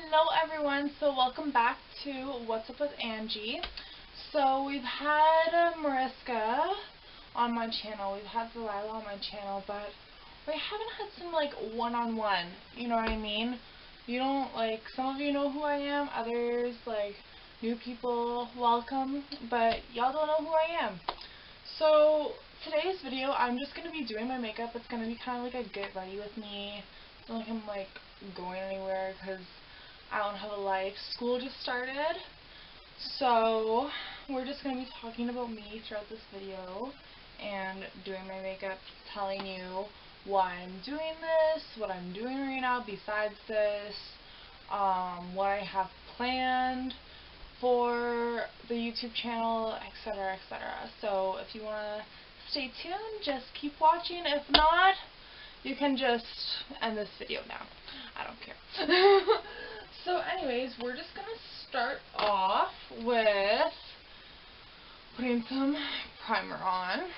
Hello everyone, so welcome back to What's Up with Angie. So we've had Mariska on my channel, we've had Delilah on my channel, but we haven't had some like one-on-one, you know what I mean? You don't, like, some of you know who I am, others, like, new people, welcome, but y'all don't know who I am. So today's video, I'm just going to be doing my makeup. It's going to be kind of like a get ready with me. It's not like I'm like going anywhere because I don't have a life. School just started. So we're just going to be talking about me throughout this video and doing my makeup, telling you why I'm doing this, what I'm doing right now besides this, what I have planned for the YouTube channel, etc., etc. So if you want to stay tuned, just keep watching. If not, you can just end this video now. I don't care. So anyways, we're just going to start off with putting some primer on.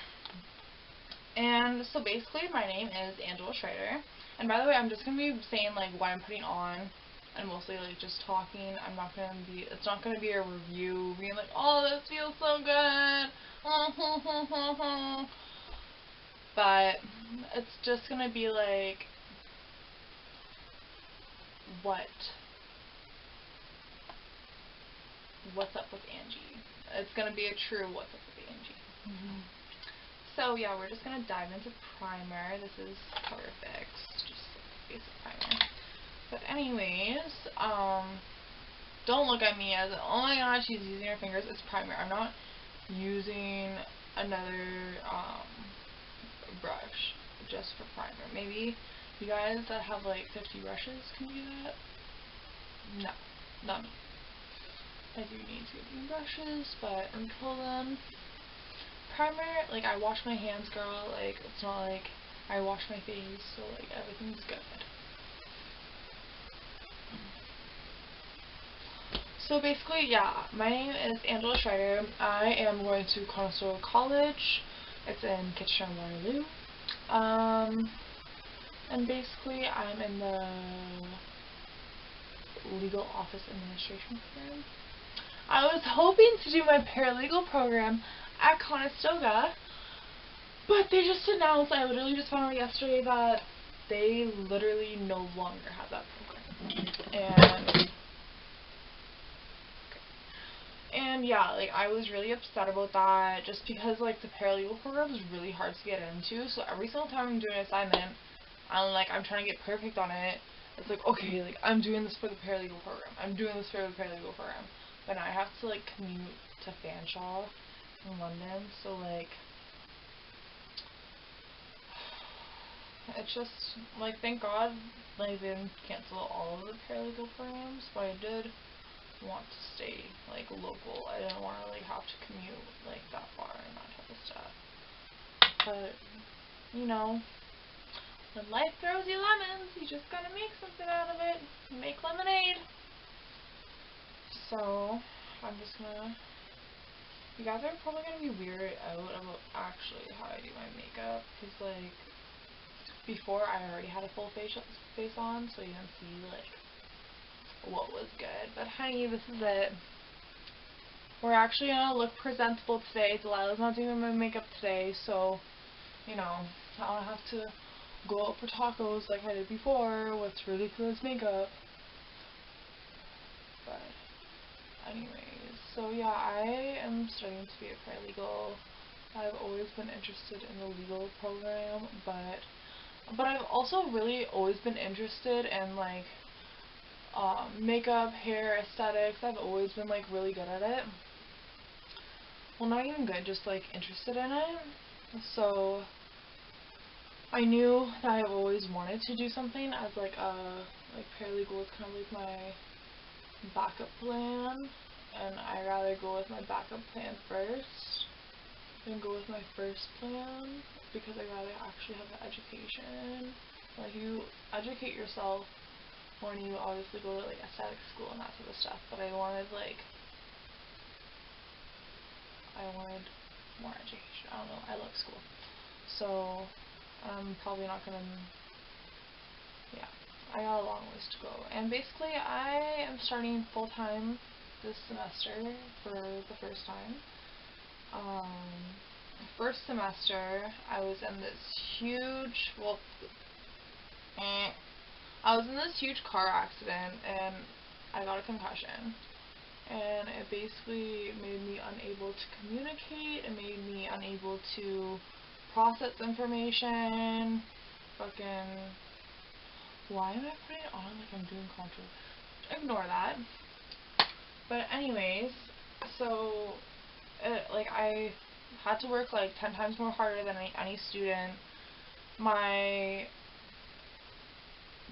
And so basically my name is Angela Schrader. And by the way, I'm just going to be saying like what I'm putting on and mostly like just talking. It's not going to be a review being like, oh, this feels so good. But it's just going to be like what's up with Angie. It's going to be a true what's up with Angie. So yeah, we're just going to dive into primer. This is perfect. Just basic primer. But anyways, don't look at me as, oh my god, she's using her fingers. It's primer. I'm not using another brush just for primer. Maybe you guys that have like 50 brushes can do that. No, not me. I do need to get new brushes, but until then, primer, like, I wash my hands, girl. Like, it's not like I wash my face, so like everything's good. So basically, yeah, my name is Angela Schrader. I am going to Conestoga College. It's in Kitchener-Waterloo. And basically, I'm in the legal office administration program. I was hoping to do my paralegal program at Conestoga, but they just announced, I literally just found out yesterday that they literally no longer have that program. And yeah, like, I was really upset about that just because, like, the paralegal program is really hard to get into. So every single time I'm doing an assignment, I'm trying to get perfect on it. It's like, okay, like, I'm doing this for the paralegal program. I'm doing this for the paralegal program. But I have to, like, commute to Fanshawe in London. So, like, it's just, like, thank God, like, they didn't cancel all of the paralegal programs. But I did want to stay like local. I didn't want to like have to commute like that far and that type of stuff. But you know, when life throws you lemons, you just gotta make something out of it. Make lemonade. So I'm just gonna. You guys are probably gonna be weirded out about actually how I do my makeup because like before I already had a full face on, so you can see like what was good. But honey, this is it. We're actually gonna look presentable today. Delilah's not doing my makeup today, so you know, I don't have to go out for tacos like I did before with ridiculous makeup. But anyways, so yeah, I am studying to be a paralegal. I've always been interested in the legal program, but I've also really always been interested in like makeup, hair, aesthetics. I've always been like really good at it. Well, not even good, just like interested in it. So I knew that I've always wanted to do something as like a paralegal is kind of like my backup plan, and I rather go with my backup plan first than go with my first plan because I rather actually have the education. Like, you educate yourself when you obviously go to like aesthetic school and that type of stuff, but I wanted more education. I don't know, I love school. So I'm probably not gonna, yeah, I got a long ways to go. And basically, I am starting full-time this semester for the first time. First semester, I was in this huge, I was in this huge car accident, and I got a concussion. And it basically made me unable to communicate. It made me unable to process information. Why am I putting it on like I'm doing control? Ignore that. But anyways, so I had to work like 10 times more harder than any student. My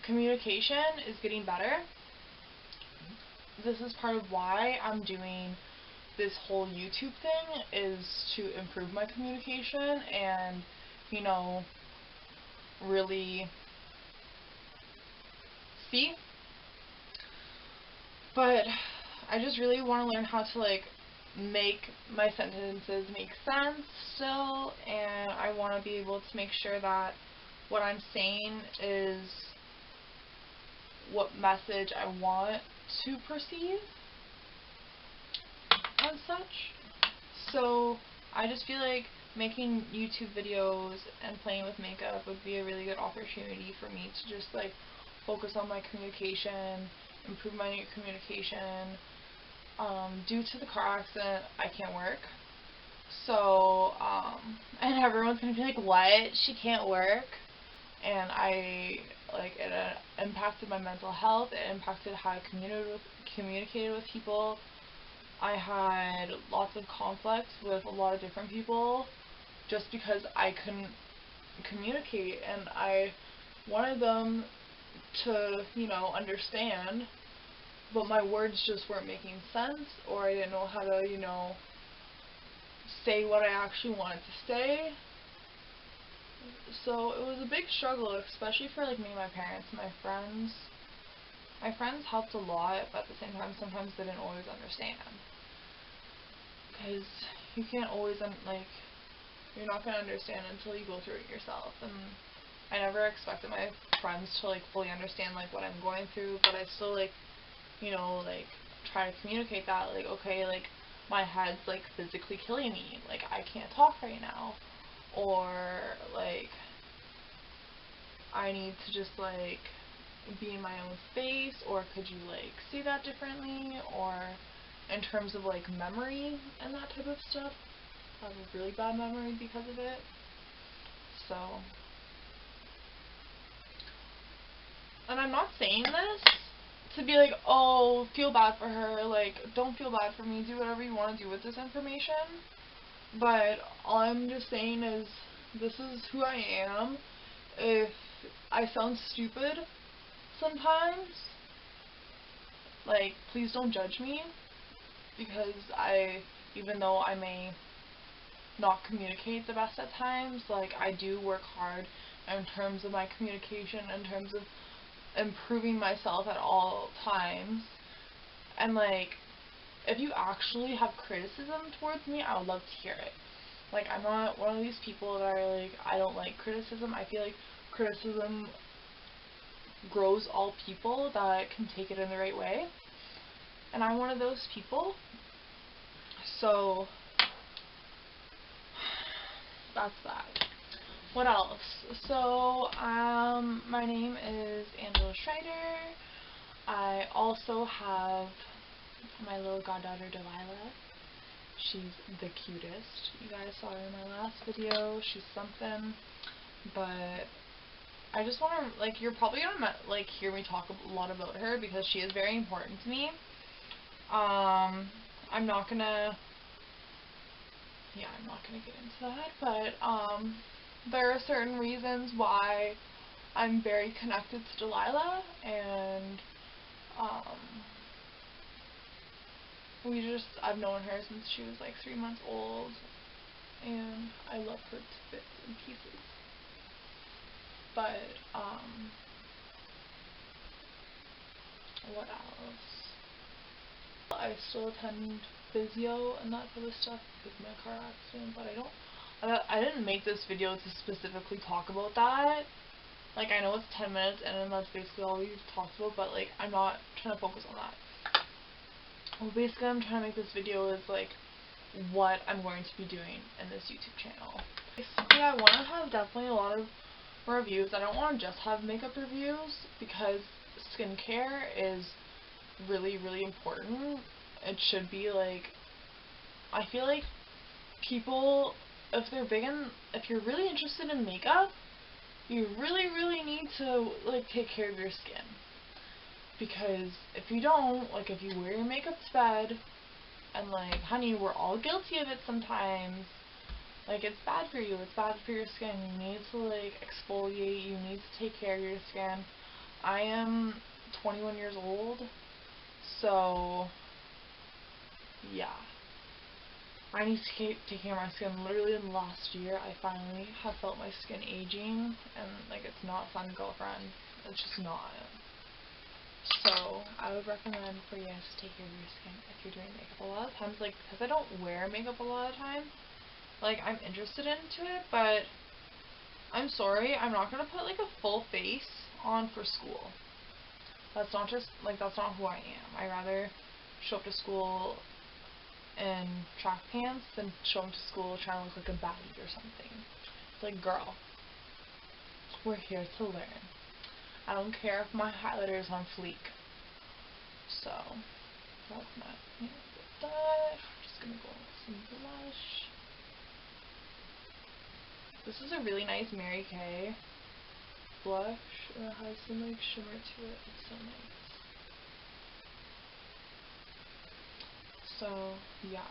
communication is getting better. This is part of why I'm doing this whole YouTube thing, is to improve my communication and, you know, really see. But I just really want to learn how to like make my sentences make sense still, and I want to be able to make sure that what I'm saying is what message I want to perceive as such. So I just feel like making YouTube videos and playing with makeup would be a really good opportunity for me to just like focus on my communication, improve my communication. Due to the car accident, I can't work. So, and everyone's gonna be like, what? She can't work? And it impacted my mental health. It impacted how I communicated with people. I had lots of conflicts with a lot of different people just because I couldn't communicate, and I wanted them to, you know, understand, but my words just weren't making sense, or I didn't know how to, you know, say what I actually wanted to say. So it was a big struggle, especially for like me and my parents and my friends. My friends helped a lot, but at the same time, sometimes they didn't always understand. Because you can't always, you're not going to understand until you go through it yourself. And I never expected my friends to like fully understand like what I'm going through, but I still like, you know, like try to communicate that, like, okay, like my head's like physically killing me, like I can't talk right now, or like I need to just like be in my own space, or could you like see that differently, or in terms of like memory and that type of stuff. I have a really bad memory because of it. So, and I'm not saying this to be like, oh, feel bad for her, like, don't feel bad for me, do whatever you want to do with this information. But all I'm just saying is, this is who I am. If I sound stupid sometimes, like, please don't judge me, because even though I may not communicate the best at times, like, I do work hard in terms of my communication, in terms of improving myself at all times. And like, if you actually have criticism towards me, I would love to hear it. Like, I'm not one of these people that are like, I don't like criticism. I feel like criticism grows all people that can take it in the right way, and I'm one of those people. So that's that. What else? So, my name is Angela Schreider. I also have my little goddaughter, Delilah. She's the cutest. You guys saw her in my last video. She's something. But I just want to, like, you're probably going to, like, hear me talk a lot about her because she is very important to me. I'm not going to get into that, but, there are certain reasons why I'm very connected to Delilah, and, I've known her since she was like 3 months old, and I love her to bits and pieces. But, what else? I still attend physio and that type of stuff because of my car accident, but I didn't make this video to specifically talk about that. Like, I know it's 10 minutes and that's basically all we've talked about, but like, I'm not trying to focus on that. Well, basically I'm trying to make this video is like what I'm going to be doing in this YouTube channel. Basically, I want to have definitely a lot of reviews. I don't want to just have makeup reviews because skincare is really, really important. It should be like, I feel like people, if you're really interested in makeup, you really, really need to like take care of your skin. Because if you don't, like if you wear your makeup to bed, and like, honey, we're all guilty of it sometimes. Like, it's bad for you. It's bad for your skin. You need to like exfoliate. You need to take care of your skin. I am 21 years old, so yeah. I need to take care of my skin. Literally in the last year, I finally have felt my skin aging, and like, it's not fun, girlfriend. It's just not. So, I would recommend for you guys to take care of your skin if you're doing makeup. A lot of times, like, because I don't wear makeup a lot of time, like, I'm interested into it, but I'm sorry, I'm not going to put, like, a full face on for school. That's not just, like, that's not who I am. I rather show up to school in track pants than show up to school trying to look like a baddie or something. It's like, girl, we're here to learn. I don't care if my highlighter is on fleek. So, that's not, that. I'm just gonna go with some blush. This is a really nice Mary Kay blush. It has some like shimmer to it. It's so nice. So, yeah.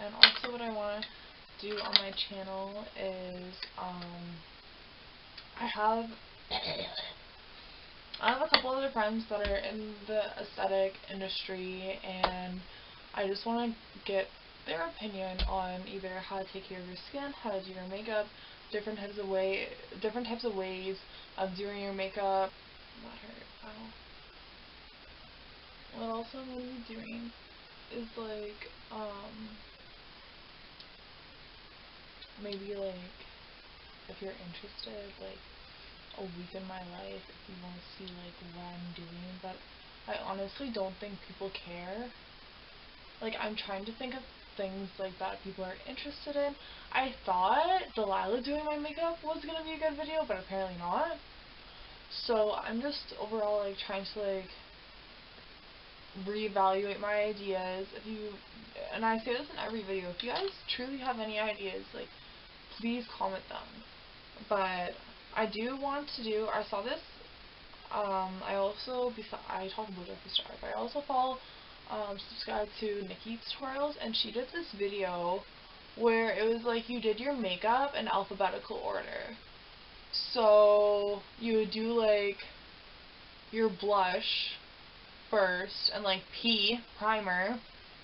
And also what I want to do on my channel is, I have a couple other friends that are in the aesthetic industry, and I just want to get their opinion on either how to take care of your skin, how to do your makeup, different types of ways of doing your makeup. That hurt. Ow. What else I'm going to be doing is like, maybe like, if you're interested, like, a week in my life, if you want to see like what I'm doing, but I honestly don't think people care. Like, I'm trying to think of things like that people are interested in. I thought Delilah doing my makeup was going to be a good video, but apparently not. So I'm just overall like trying to like reevaluate my ideas. If you, and I say this in every video, if you guys truly have any ideas, like, please comment them. But I do want to do, I saw this, I also, I talk about Jeffree Star, but I also subscribe to Nikki Tutorials, and she did this video where it was like you did your makeup in alphabetical order. So you would do like your blush first, and like primer,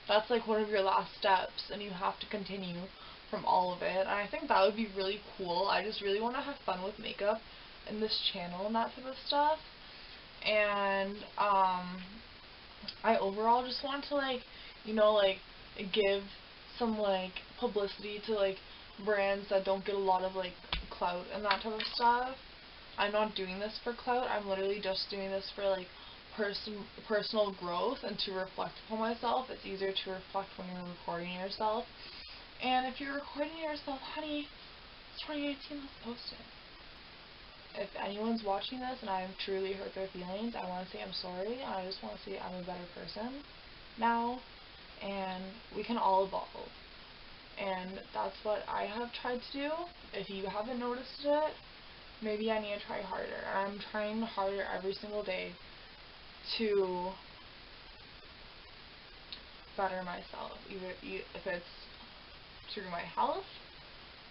that's like one of your last steps, and you have to continue from all of it. And I think that would be really cool. I just really want to have fun with makeup in this channel and that type of stuff. And I overall just want to like, you know, like give some like publicity to like brands that don't get a lot of like clout and that type of stuff. I'm not doing this for clout. I'm literally just doing this for like personal growth and to reflect upon myself. It's easier to reflect when you're recording yourself. And if you're recording yourself, honey, it's 2019, let's post it. If anyone's watching this and I've truly hurt their feelings, I want to say I'm sorry. I just want to say I'm a better person now, and we can all evolve. And that's what I have tried to do. If you haven't noticed it, maybe I need to try harder. I'm trying harder every single day to better myself, either if it's through my health,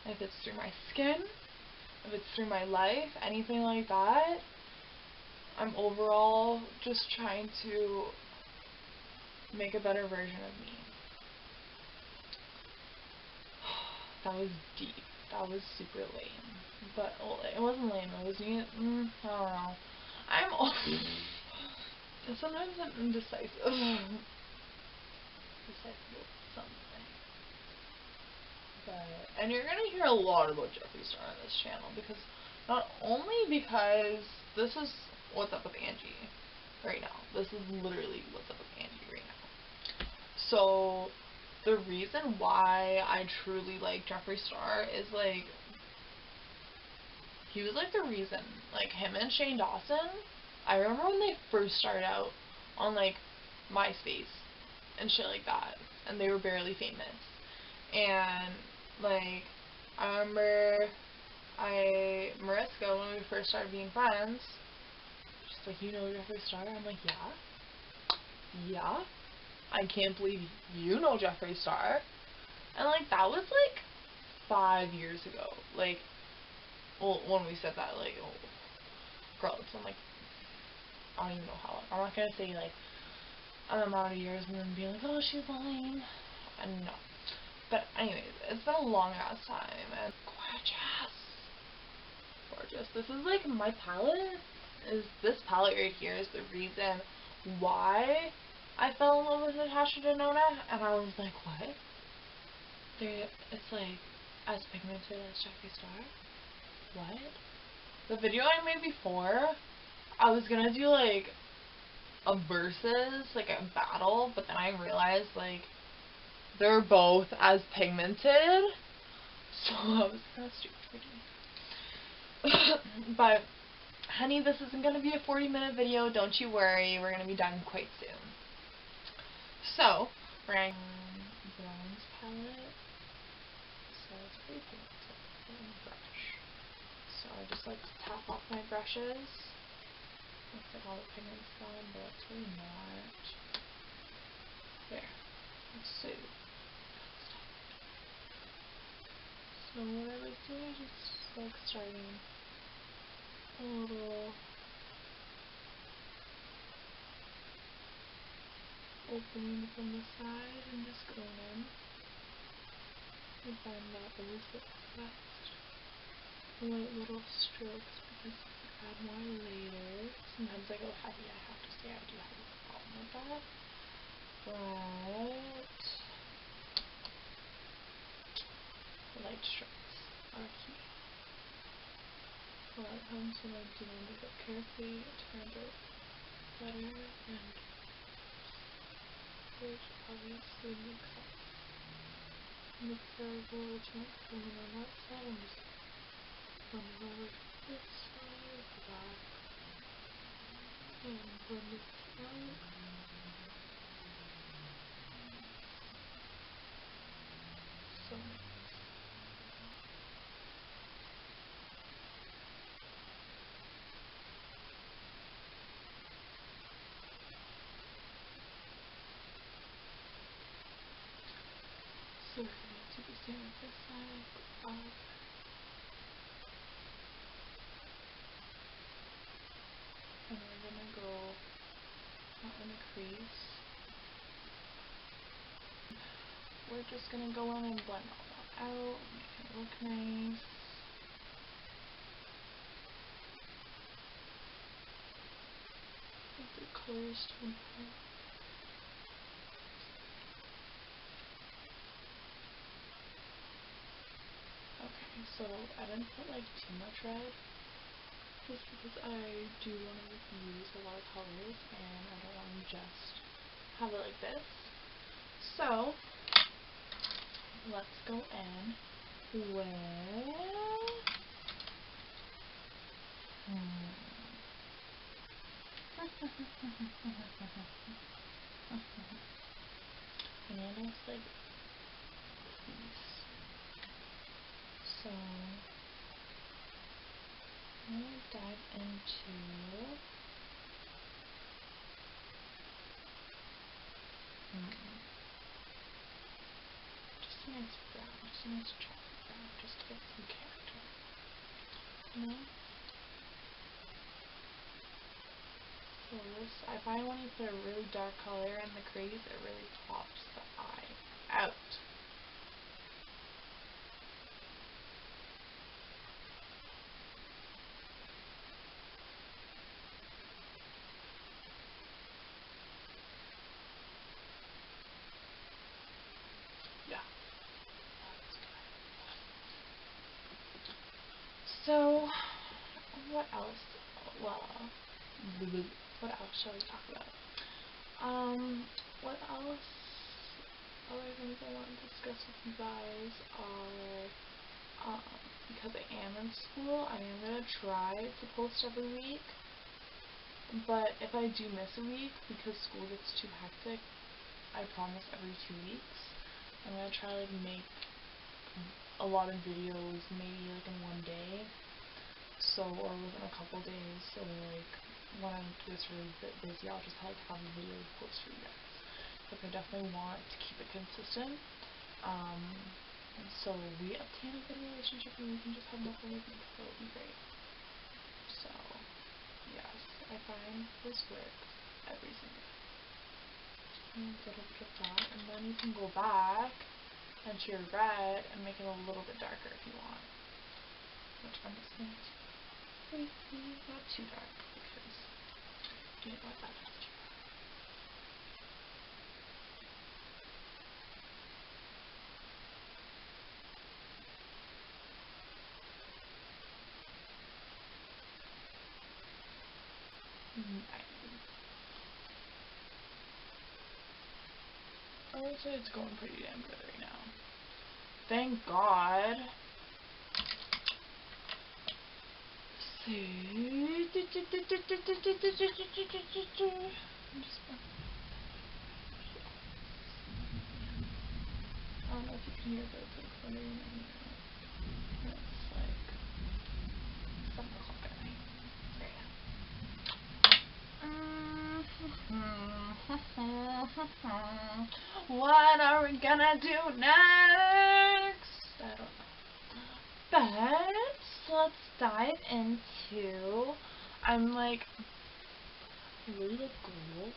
if it's through my skin, if it's through my life, anything like that. I'm overall just trying to make a better version of me. That was deep. That was super lame. But, well, it wasn't lame. It was me. I don't know. Sometimes I'm indecisive. Something. But, and you're gonna hear a lot about Jeffree Star on this channel because Not only because this is what's up with Angie right now. This is literally what's up with Angie right now. So the reason why I truly like Jeffree Star is like he was like the reason. Like him and Shane Dawson, I remember when they first started out on like MySpace and shit like that, and they were barely famous. And like I remember Mariska, when we first started being friends, she's like, you know Jeffree Star? I'm like, yeah, I can't believe you know Jeffree Star. And like that was like 5 years ago. Like, well, when we said that, like, oh, girl, it's been like, I don't even know how long. I'm not gonna say like an amount of years and then be like, oh, she's lying. And no. But anyways, it's been a long ass time, and gorgeous. This is like my palette. This palette right here is the reason why I fell in love with Natasha Denona, and I was like, what? It's like as pigmented as Jeffree Star. What? The video I made before, I was gonna do like a versus, like a battle, but then I realized like they're both as pigmented, so I was kind of stupid for doing that. But honey, this isn't gonna be a 40-minute video. Don't you worry. We're gonna be done quite soon. So we're gonna bronze palette. So it's pretty pigmented and brush. So I just like to tap off my brushes. Looks like all the pigment's gone, but it's really not. There. So what I like doing is just like starting a little opening from the side and just going in. I find that always gets best. Light little strokes because I add more later. Sometimes I go heavy. I have to say I do have a problem with that. But light strokes are key. A lot of times when I do my makeup carefully, it turns out better, and which obviously makes sense. And if there's a little too much coming on that side, I'm just run it over to this side, the back, and blend it out. So nice. So we're going to do the same with this side, go up, and we're going to go out in the crease. We're just going to go in and blend all that out, make it look nice. Make the colors tone out. Okay, so I didn't put like too much red, just because I do want to use a lot of colors and I don't want to just have it like this. So let's go in with bananas like these. So I'm going to dive into just a nice brown, just a nice chocolate brown, just to get some character. You know? So this, I find when you put a really dark color in the crease, it really pops the eye out. Yeah. That's good. So what else? Well, what else shall we talk about? What else? Other things I want to discuss with you guys are, because I am in school, I am going to try to post every week. But if I do miss a week because school gets too hectic, I promise every 2 weeks. I'm going to try to make a lot of videos, maybe like in one day. So, or within a couple days. So like when I'm just really busy, I'll just have a video to post for you guys. But I definitely want to keep it consistent. So we obtain a good relationship and we can just have more fun with it. So it'll be great. So yes, I find this works every single time. A little bit of that, and then you can go back and to your red and make it a little bit darker if you want. Which I'm just going to not too dark because you don't want that too dark. I would say it's going pretty damn good right now. Thank God. I don't know if you can hear, but it's like thundering in here. And it's like 7 o'clock at night. What are we gonna do next? I don't know. But let's dive into, I'm like, I really like gold,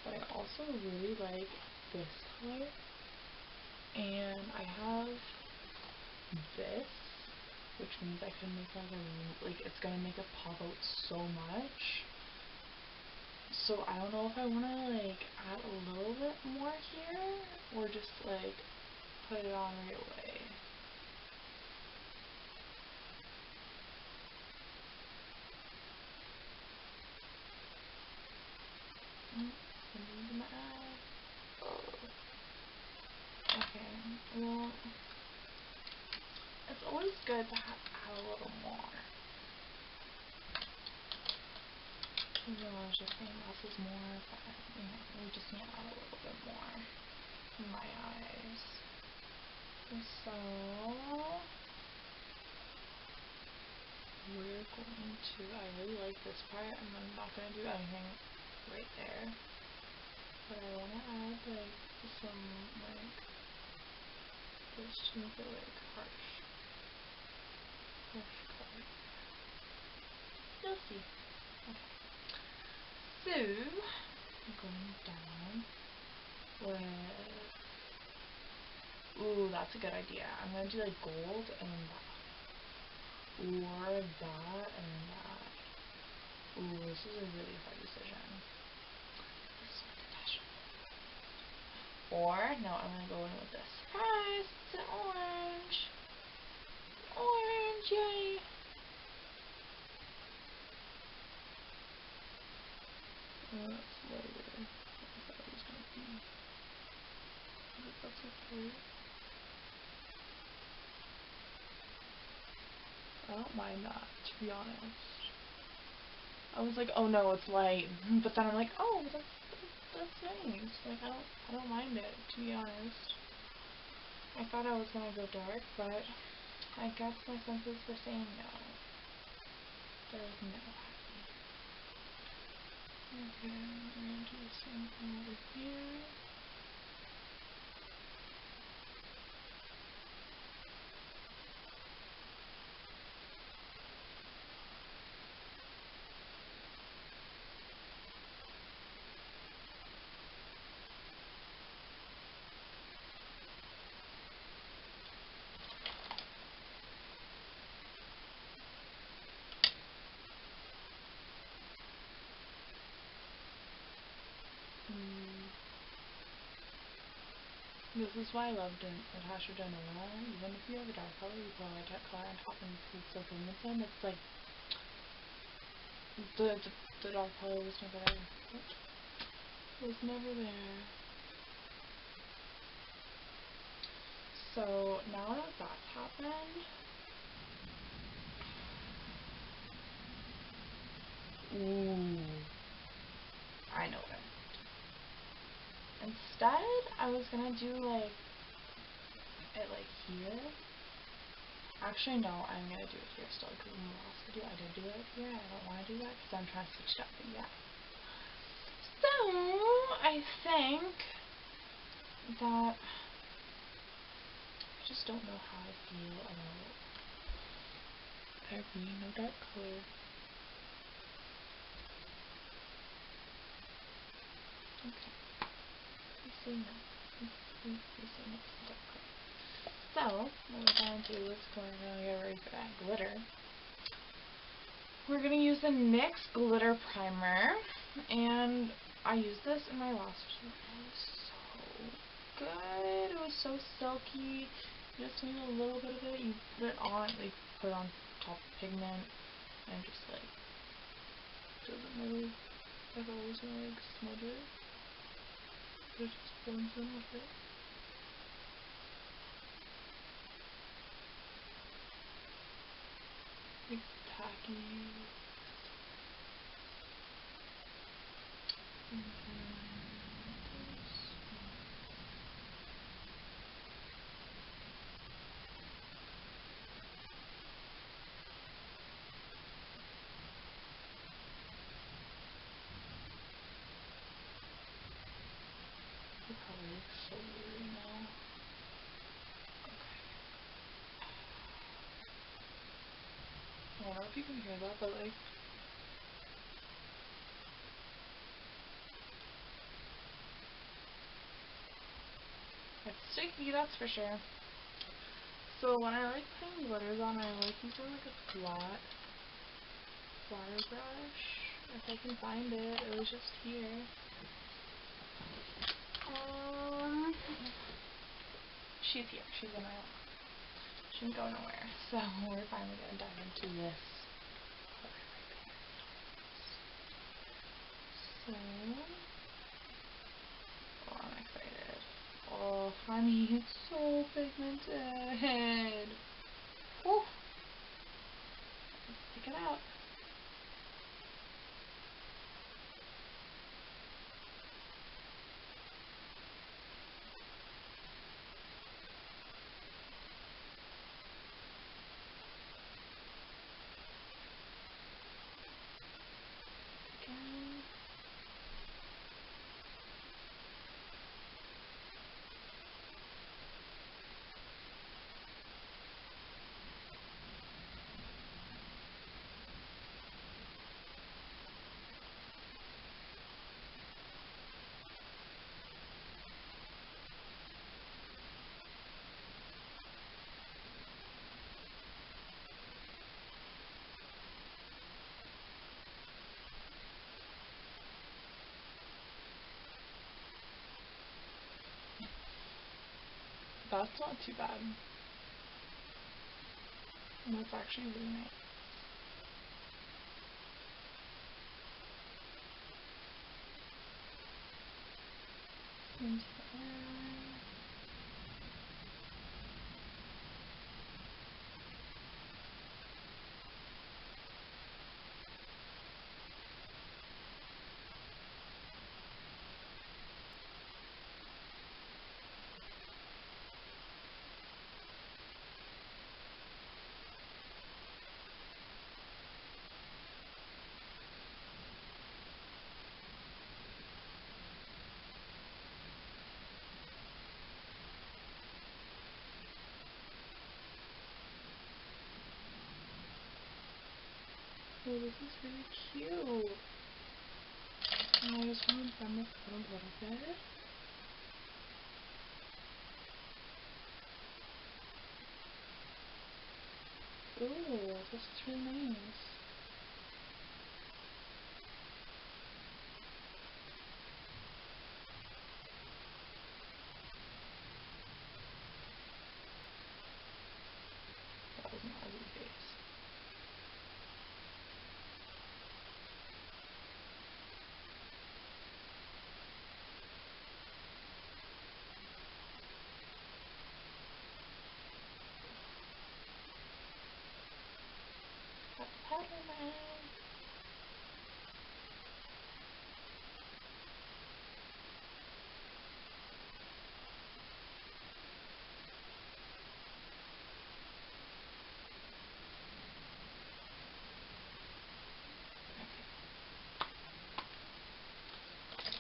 but I also really like this color, and I have this, which means I can make like it's gonna make it pop out so much. So I don't know if I wanna like add a little bit more here, or just like put it on right away. Okay, well, it's always good to add a little more. You know, I was just saying less is more, but you know, we just need to add a little bit more in my eyes. So we're going to, I really like this part, and I'm not going to do anything right there. But I want to add like some like this to make it like harsh color. You'll see. Okay. So I'm going down with, ooh, that's a good idea. I'm gonna do like gold and that. Or that and that. Ooh, this is a really hard decision. Or, no, I'm going to go in with this. Surprise! It's an orange! Orange! Yay! That's lighter than I thought it was going to be. But that's okay. I don't mind that, to be honest. I was like, oh no, it's light. But then I'm like, oh, that's nice. Like, I don't mind it, to be honest. I thought I was gonna go dark, but I guess my senses were saying no. They're like, no, happy. Okay, I'm gonna do the same thing over here. This is why I love Natasha Denona. Even if you have a dark color, you put a light color on top and it's so pigmented. It's like The dog color was never there. It was never there. So now that that's happened, ooh, I know what I meant. Instead, I was gonna do like it like here. Actually, no, I'm gonna do it here still because in the last video I did do it here. I don't want to do that because I'm trying to switch it up. But yeah. So I think that I just don't know how I feel about there being no dark color. Okay. We say no. We say no to dark color. So, what we're going to do is we're going to get ready for that glitter. We're going to use the NYX Glitter Primer. And I used this in my last video. It was so good. It was so silky. You just need a little bit of it. You put it on, like, put it on top of pigment. And just, like, doesn't really, like, always going to, like, smudge it. But it just blends in with it. Like tacky. The color looks so weird now. I don't know if you can hear that, but like it's sticky, that's for sure. So when I like putting glitters on, I like using like a flatter brush. If I can find it. It was just here. She's here. She's in my lap. She didn't go nowhere. So we're finally gonna dive into this. So, oh, I'm excited. Oh, honey, it's so pigmented. Woo. Let's pick it up. Again. That's not too bad. That's actually really nice. Into the eye. Oh, this is really cute. And I just want to bend this out a little bit. Ooh, this is really nice. That was an ugly face.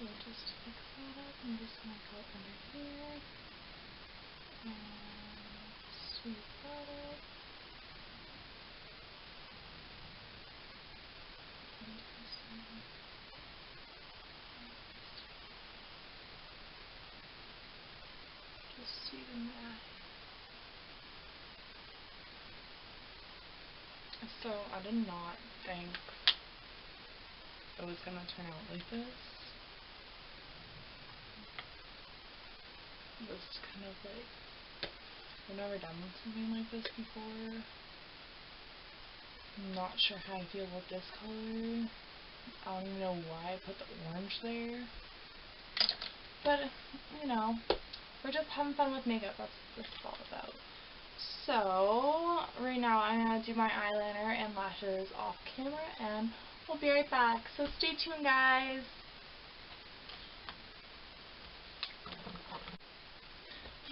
So just to fix that up, I'm just going to go under here and sweep that up. Just sweeping that. So I did not think it was going to turn out like this. This kind of like, I've never done something like this before. I'm not sure how I feel about this color. I don't even know why I put the orange there. But, you know, we're just having fun with makeup. That's what this is all about. So, right now I'm going to do my eyeliner and lashes off camera, and we'll be right back. So stay tuned, guys.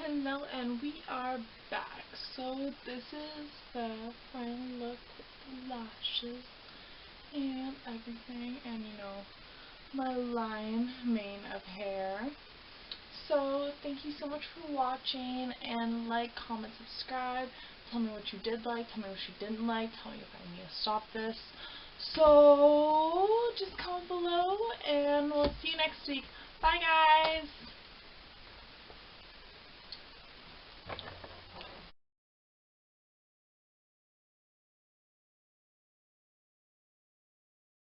Hello, and we are back. So this is the final look with the lashes and everything, and you know, my mane of hair. So thank you so much for watching, and like, comment, subscribe. Tell me what you did like, tell me what you didn't like, tell me if I need to stop this. So just comment below, and we'll see you next week. Bye, guys.